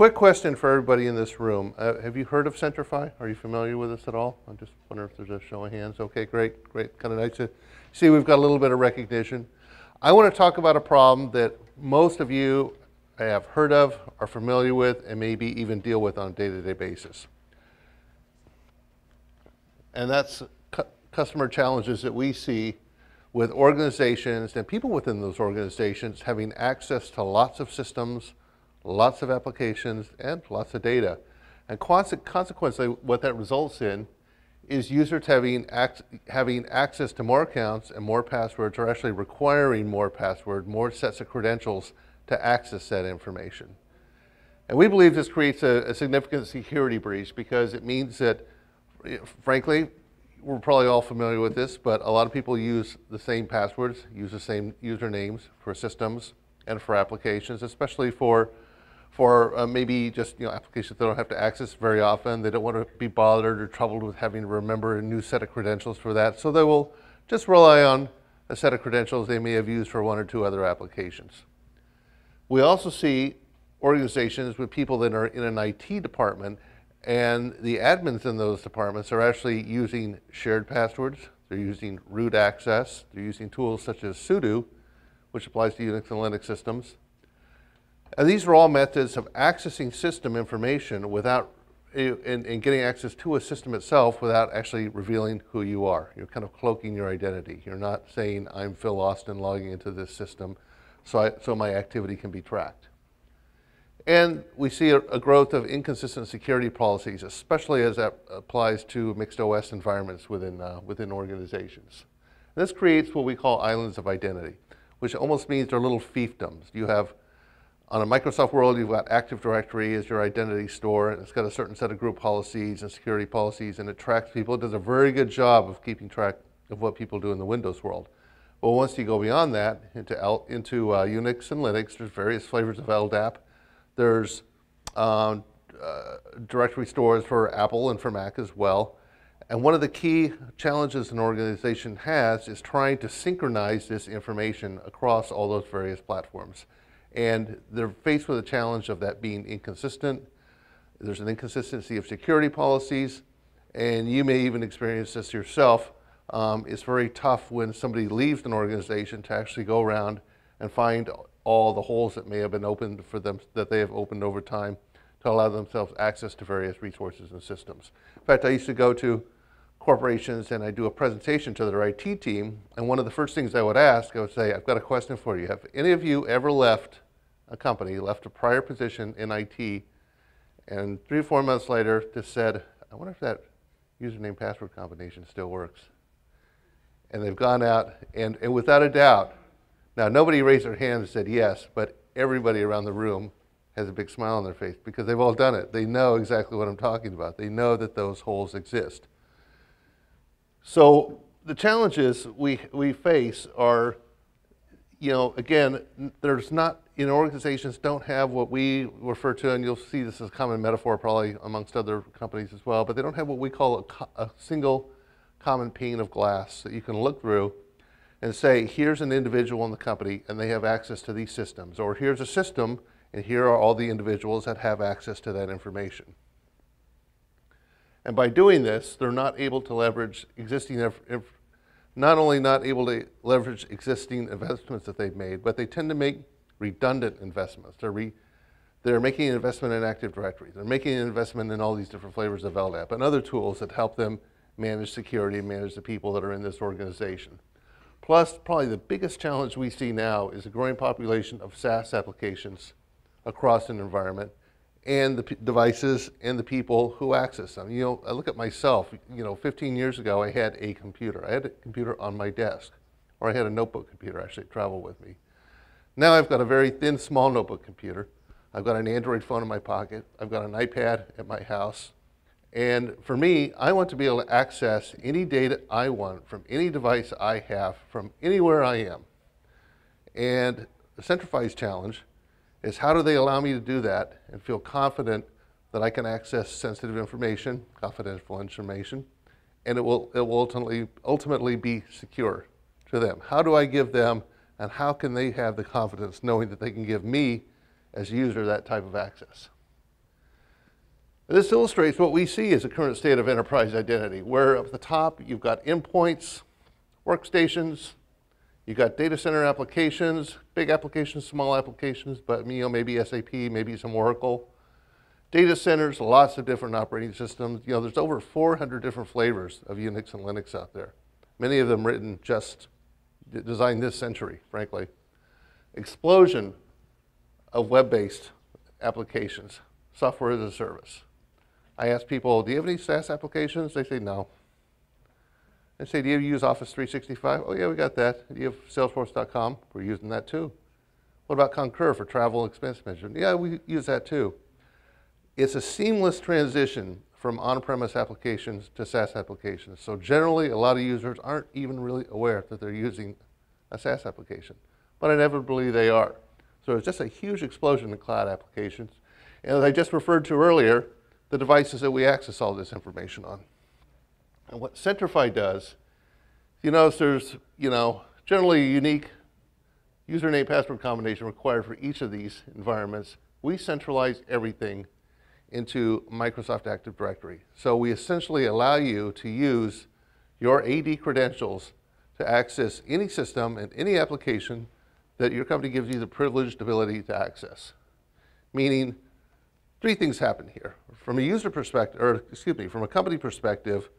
quick question for everybody in this room. Have you heard of Centrify? Are you familiar with this at all? I'm just wondering if there's a show of hands. Okay, great, great. Kind of nice to see we've got a little bit of recognition. I want to talk about a problem that most of you have heard of, are familiar with, and maybe even deal with on a day-to-day basis. And that's customer challenges that we see with organizations and people within those organizations having access to lots of systems, lots of applications, and lots of data. And consequently, what that results in is users having access to more accounts and more passwords, or actually requiring more password, more sets of credentials to access that information. And we believe this creates a significant security breach, because it means that, frankly, we're probably all familiar with this, but a lot of people use the same passwords, use the same usernames for systems and for applications, especially for maybe just applications they don't have to access very often. They don't want to be bothered or troubled with having to remember a new set of credentials for that. So they will just rely on a set of credentials they may have used for one or two other applications. We also see organizations with people that are in an IT department, and the admins in those departments are actually using shared passwords. They're using root access. They're using tools such as sudo, which applies to Unix and Linux systems. And these are all methods of accessing system information without, and getting access to a system itself without actually revealing who you are. You're kind of cloaking your identity. You're not saying, I'm Phil Austin logging into this system so my activity can be tracked. And we see a growth of inconsistent security policies, especially as that applies to mixed OS environments within organizations. And this creates what we call islands of identity, which almost means they're little fiefdoms. You have, on a Microsoft world, you've got Active Directory as your identity store, and it's got a certain set of group policies and security policies, and it tracks people. It does a very good job of keeping track of what people do in the Windows world. But once you go beyond that into Unix and Linux, there's various flavors of LDAP. There's directory stores for Apple and for Mac as well. And one of the key challenges an organization has is trying to synchronize this information across all those various platforms. And they're faced with a challenge of that being inconsistent. There's an inconsistency of security policies, and you may even experience this yourself. It's very tough when somebody leaves an organization to actually go around and find all the holes that may have been opened for them, that they have opened over time, to allow themselves access to various resources and systems. In fact, I used to go to corporations and I do a presentation to their IT team, and one of the first things I would ask, I would say, I've got a question for you. Have any of you ever left a company, left a prior position in IT, and 3 or 4 months later just said, I wonder if that username password combination still works? And they've gone out, and without a doubt, now nobody raised their hand and said yes, but everybody around the room has a big smile on their face because they've all done it. They know exactly what I'm talking about. They know that those holes exist. So the challenges we face are, again, there's not, organizations don't have what we refer to, and you'll see this as a common metaphor probably amongst other companies as well, but they don't have what we call a single common pane of glass that you can look through and say, here's an individual in the company and they have access to these systems, or here's a system and here are all the individuals that have access to that information. And by doing this, they're not able to leverage not only not able to leverage existing investments that they've made, but they tend to make redundant investments. They're making an investment in Active Directory. They're making an investment in all these different flavors of LDAP and other tools that help them manage security and manage the people that are in this organization. Plus, probably the biggest challenge we see now is a growing population of SaaS applications across an environment, and the devices and the people who access them. I look at myself, 15 years ago I had a computer. I had a computer on my desk, or I had a notebook computer actually travel with me. Now I've got a very thin, small notebook computer. I've got an Android phone in my pocket. I've got an iPad at my house. And for me, I want to be able to access any data I want from any device I have from anywhere I am. And the Centrify's challenge is, how do they allow me to do that and feel confident that I can access sensitive information, confidential information, and it will ultimately be secure to them? How do I give them, and how can they have the confidence knowing that they can give me as a user that type of access? And this illustrates what we see as the current state of enterprise identity, where up the top you've got endpoints, workstations, you've got data center applications, big applications, small applications, but maybe SAP, maybe some Oracle. Data centers, lots of different operating systems. There's over 400 different flavors of Unix and Linux out there. Many of them written just designed this century, frankly. Explosion of web-based applications, software as a service. I ask people, do you have any SaaS applications? They say no. I say, do you use Office 365? Oh yeah, we got that. Do you have Salesforce.com? We're using that too. What about Concur for travel and expense management? Yeah, we use that too. It's a seamless transition from on-premise applications to SaaS applications. So generally, a lot of users aren't even really aware that they're using a SaaS application, but inevitably they are. So it's just a huge explosion in cloud applications. And as I just referred to earlier, the devices that we access all this information on. And what Centrify does, there's, generally a unique username password combination required for each of these environments. We centralize everything into Microsoft Active Directory. So we essentially allow you to use your AD credentials to access any system and any application that your company gives you the privileged ability to access. Meaning, three things happen here. From a user perspective, from a company perspective,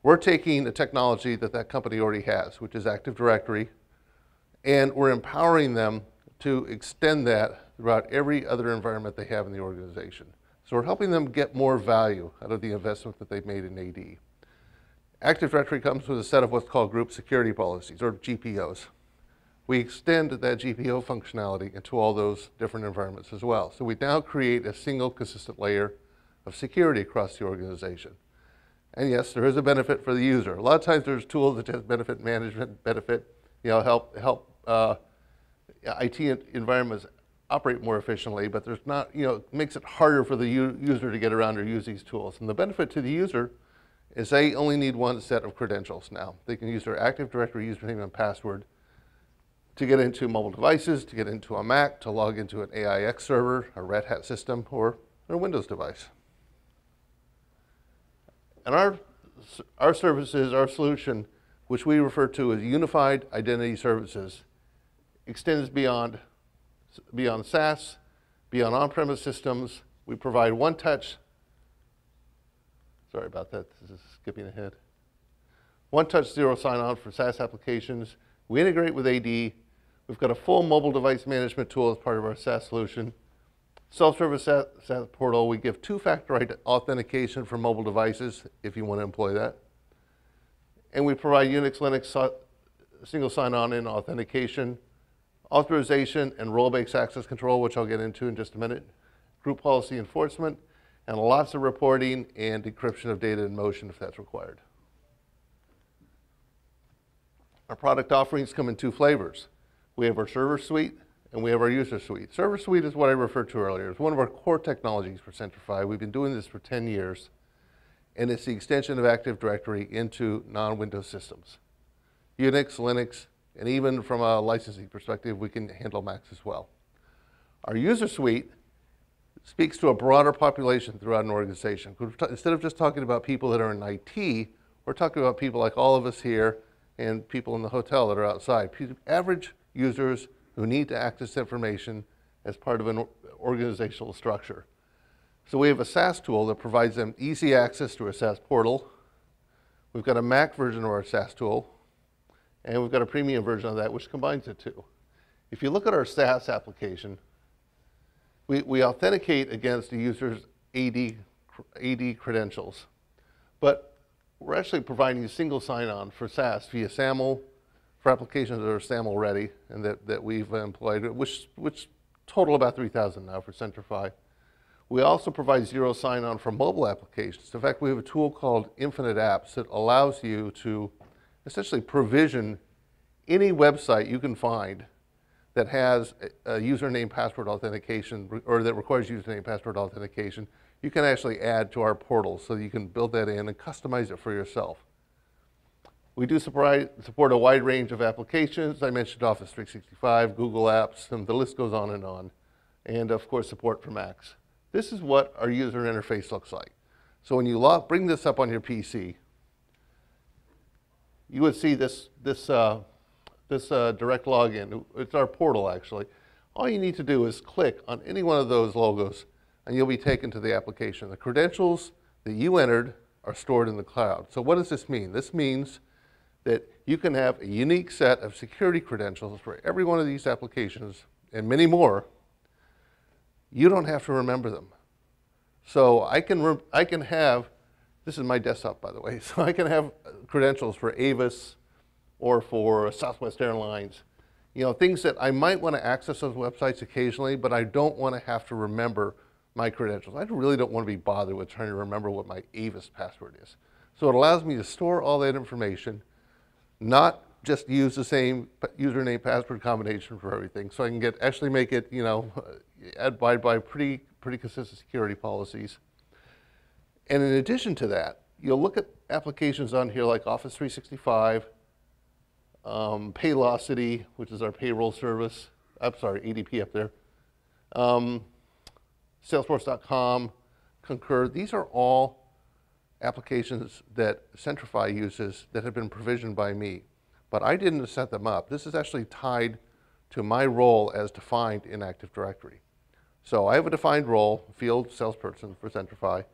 we're taking a technology that that company already has, which is Active Directory, and we're empowering them to extend that throughout every other environment they have in the organization. So we're helping them get more value out of the investment that they've made in AD. Active Directory comes with a set of what's called group security policies, or GPOs. We extend that GPO functionality into all those different environments as well. So we now create a single consistent layer of security across the organization. And yes, there is a benefit for the user. A lot of times there's tools that just benefit management, help IT environments operate more efficiently, but there's not, it makes it harder for the user to get around or use these tools. And the benefit to the user is they only need one set of credentials now. They can use their Active Directory username and password to get into mobile devices, to get into a Mac, to log into an AIX server, a Red Hat system, or a Windows device. And our services, our solution, which we refer to as Unified Identity Services, extends beyond SaaS, beyond on-premise systems. We provide one-touch, sorry about that, this is skipping ahead. One-touch zero sign-on for SaaS applications. We integrate with AD. We've got a full mobile device management tool as part of our SaaS solution. Self-service SaaS portal, we give two-factor authentication for mobile devices if you want to employ that. And we provide Unix, Linux single sign-on and authentication, authorization and role-based access control, which I'll get into in just a minute, group policy enforcement, and lots of reporting and encryption of data in motion if that's required. Our product offerings come in two flavors. We have our server suite and we have our user suite. Server suite is what I referred to earlier. It's one of our core technologies for Centrify. We've been doing this for 10 years, and it's the extension of Active Directory into non-Windows systems. Unix, Linux, and even from a licensing perspective, we can handle Macs as well. Our user suite speaks to a broader population throughout an organization. Instead of just talking about people that are in IT, we're talking about people like all of us here and people in the hotel that are outside. Average users who need to access information as part of an organizational structure. So we have a SaaS tool that provides them easy access to a SaaS portal. We've got a Mac version of our SaaS tool, and we've got a premium version of that which combines the two. If you look at our SaaS application, we authenticate against the user's AD credentials, but we're actually providing a single sign-on for SaaS via SAML for applications that are SAML ready and that we've employed, which total about 3,000 now for Centrify. We also provide zero sign-on for mobile applications. In fact, we have a tool called Infinite Apps that allows you to essentially provision any website you can find that has a username password authentication or that requires username password authentication. You can actually add to our portal so that you can build that in and customize it for yourself. We do support a wide range of applications. I mentioned Office 365, Google Apps, and the list goes on, and of course support for Macs. This is what our user interface looks like. So when you bring this up on your PC, you would see this direct login. It's our portal, actually. All you need to do is click on any one of those logos, and you'll be taken to the application. The credentials that you entered are stored in the cloud. So what does this mean? This means that you can have a unique set of security credentials for every one of these applications and many more. You don't have to remember them. So I can have, this is my desktop, by the way, so I can have credentials for Avis or for Southwest Airlines, things that I might want to access those websites occasionally, but I don't want to have to remember my credentials. I really don't want to be bothered with trying to remember what my Avis password is. So it allows me to store all that information, not just use the same username password combination for everything. So I can actually make it, abide by pretty consistent security policies. And in addition to that, you'll look at applications on here like Office 365, Paylocity, which is our payroll service. I'm sorry, ADP up there. Salesforce.com, Concur. These are all applications that Centrify uses that have been provisioned by me. But I didn't set them up. This is actually tied to my role as defined in Active Directory. So I have a defined role, field salesperson for Centrify.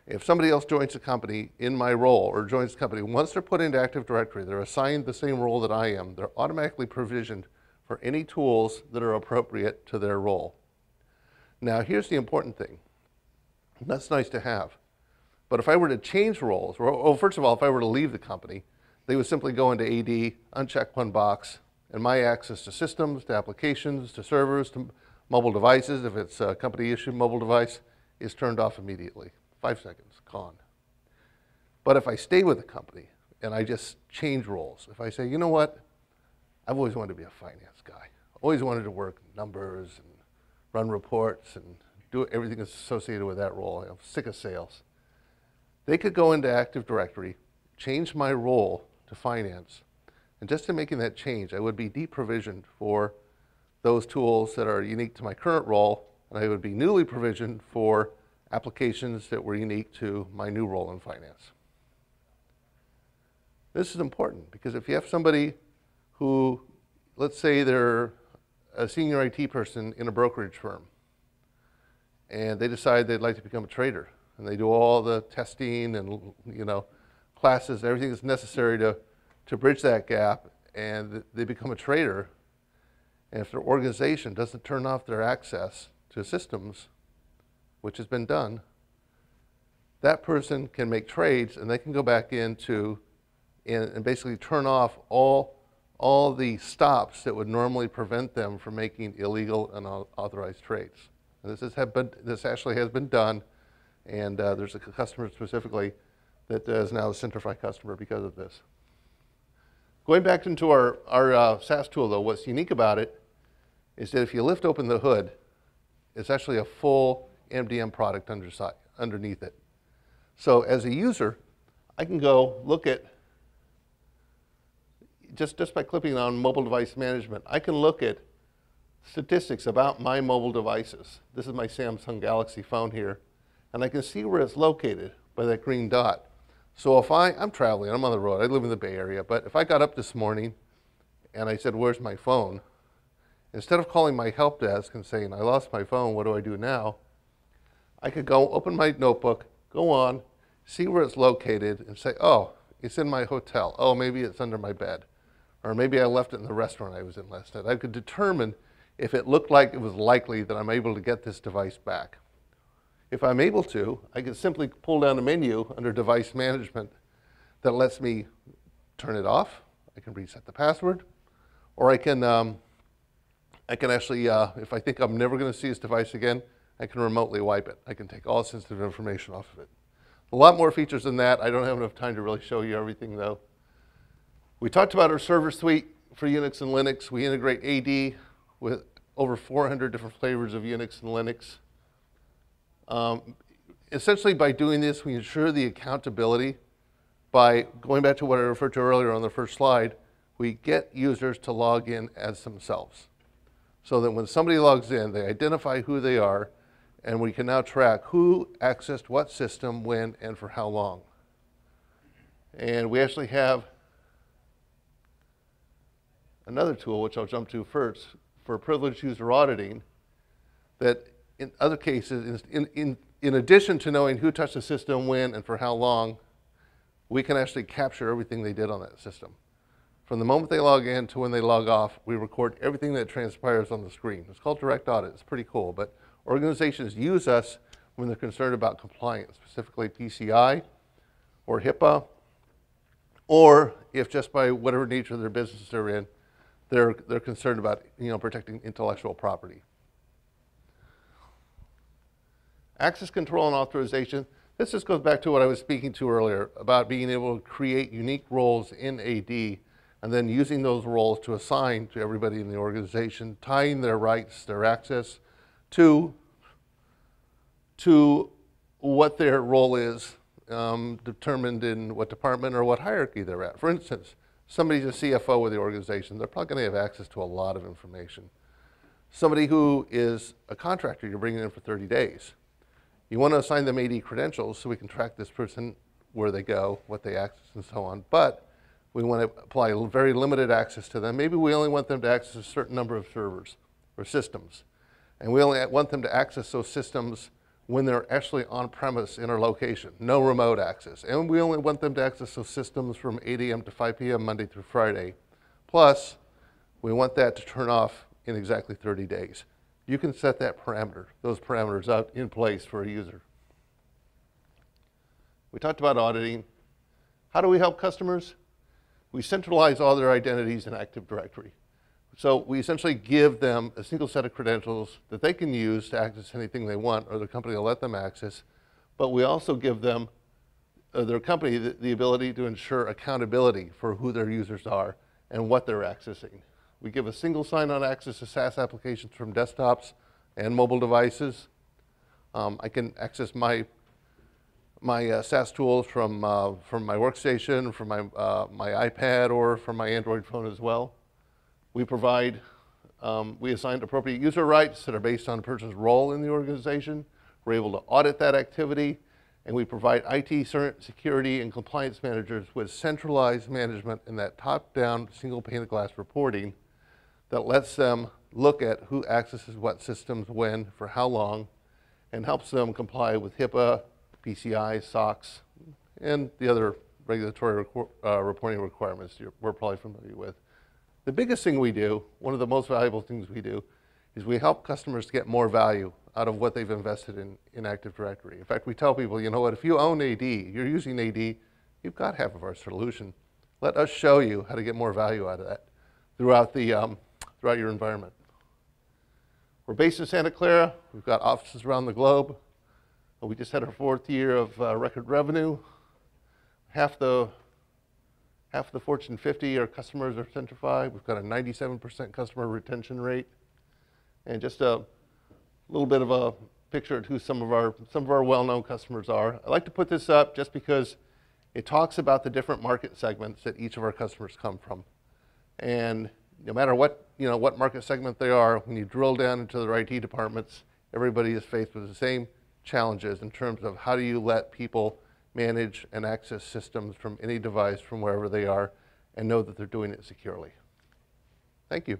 If somebody else joins the company in my role or joins the company, once they're put into Active Directory, they're assigned the same role that I am. They're automatically provisioned for any tools that are appropriate to their role. Now, here's the important thing. That's nice to have. But if I were to change roles, well, first of all, if I were to leave the company, they would simply go into AD, uncheck one box, and my access to systems, to applications, to servers, to mobile devices, if it's a company-issued mobile device, is turned off immediately. 5 seconds, gone. But if I stay with the company and I just change roles, if I say, you know what, I've always wanted to be a finance guy. Always wanted to work numbers and run reports and do everything that's associated with that role. I'm sick of sales. They could go into Active Directory, change my role to finance, and just in making that change, I would be deprovisioned for those tools that are unique to my current role, and I would be newly provisioned for applications that were unique to my new role in finance. This is important because if you have somebody who, let's say they're a senior IT person in a brokerage firm, and they decide they'd like to become a trader, and they do all the testing and classes, everything that's necessary to bridge that gap, and they become a trader, and if their organization doesn't turn off their access to systems, which has been done, that person can make trades and they can go back into and basically turn off all the stops that would normally prevent them from making illegal and unauthorized trades. And this actually has been done, and there's a customer specifically that is now a Centrify customer because of this. Going back into our SaaS tool though, what's unique about it is that if you lift open the hood, it's actually a full MDM product underneath it. So as a user, I can go look at, just by clicking on mobile device management, I can look at statistics about my mobile devices. This is my Samsung Galaxy phone here, and I can see where it's located by that green dot. So if I'm traveling, I'm on the road, I live in the Bay Area, but if I got up this morning and I said, where's my phone? Instead of calling my help desk and saying, I lost my phone, what do I do now? I could go open my notebook, go on, see where it's located, and say, oh, it's in my hotel. Oh, maybe it's under my bed. Or maybe I left it in the restaurant I was in last night. I could determine if it looked like it was likely that I'm able to get this device back. If I'm able to, I can simply pull down a menu under Device Management that lets me turn it off. I can reset the password, or I can actually, if I think I'm never going to see this device again, I can remotely wipe it. I can take all sensitive information off of it. A lot more features than that. I don't have enough time to really show you everything though. We talked about our server suite for Unix and Linux. We integrate AD with over 400 different flavors of Unix and Linux. Essentially by doing this, we ensure the accountability by going back to what I referred to earlier on the first slide. We get users to log in as themselves, so that when somebody logs in, they identify who they are, And we can now track who accessed what system, when, and for how long. And we actually have another tool, which I'll jump to first, for privileged user auditing, that in other cases, in addition to knowing who touched the system, when, and for how long, we can actually capture everything they did on that system. From the moment they log in to when they log off, we record everything that transpires on the screen. It's called direct audit. It's pretty cool. But organizations use us when they're concerned about compliance, specifically PCI or HIPAA, or if just by whatever nature of their business they're in, they're concerned about protecting intellectual property. Access control and authorization. This just goes back to what I was speaking to earlier about being able to create unique roles in AD and then using those roles to assign to everybody in the organization, tying their rights, their access to what their role is, determined in what department or what hierarchy they're at. For instance, somebody's a CFO of the organization, they're probably going to have access to a lot of information. Somebody who is a contractor you're bringing in for 30 days. You want to assign them AD credentials so we can track this person, where they go, what they access, and so on. But we want to apply very limited access to them. Maybe we only want them to access a certain number of servers or systems. And we only want them to access those systems when they're actually on premise in our location, no remote access. And we only want them to access those systems from 8 a.m. to 5 p.m. Monday through Friday. Plus, we want that to turn off in exactly 30 days. You can set that parameter, those parameters out in place for a user. We talked about auditing. How do we help customers? We centralize all their identities in Active Directory. So we essentially give them a single set of credentials that they can use to access anything they want, or the company will let them access. But we also give them, their company, the ability to ensure accountability for who their users are and what they're accessing. We give a single sign-on access to SaaS applications from desktops and mobile devices. I can access my SaaS tools from my workstation, from my iPad, or from my Android phone as well. We provide, we assign appropriate user rights that are based on a person's role in the organization. We're able to audit that activity, and we provide IT security and compliance managers with centralized management in that top-down single pane of glass reporting that lets them look at who accesses what systems, when, for how long, and helps them comply with HIPAA, PCI, SOX, and the other regulatory reporting requirements we're probably familiar with. The biggest thing we do, one of the most valuable things we do, is we help customers get more value out of what they've invested in Active Directory. In fact, we tell people, you know what, if you own AD, you're using AD, you've got half of our solution. Let us show you how to get more value out of that throughout your environment. We're based in Santa Clara. We've got offices around the globe. We just had our 4th year of record revenue. Half the Fortune 50 are customers of Centrify. We've got a 97% customer retention rate. And just a little bit of a picture of who some of our well-known customers are. I like to put this up just because it talks about the different market segments that each of our customers come from. And no matter what market segment they are, when you drill down into their IT departments, everybody is faced with the same challenges in terms of how do you let people manage and access systems from any device from wherever they are and know that they're doing it securely. Thank you.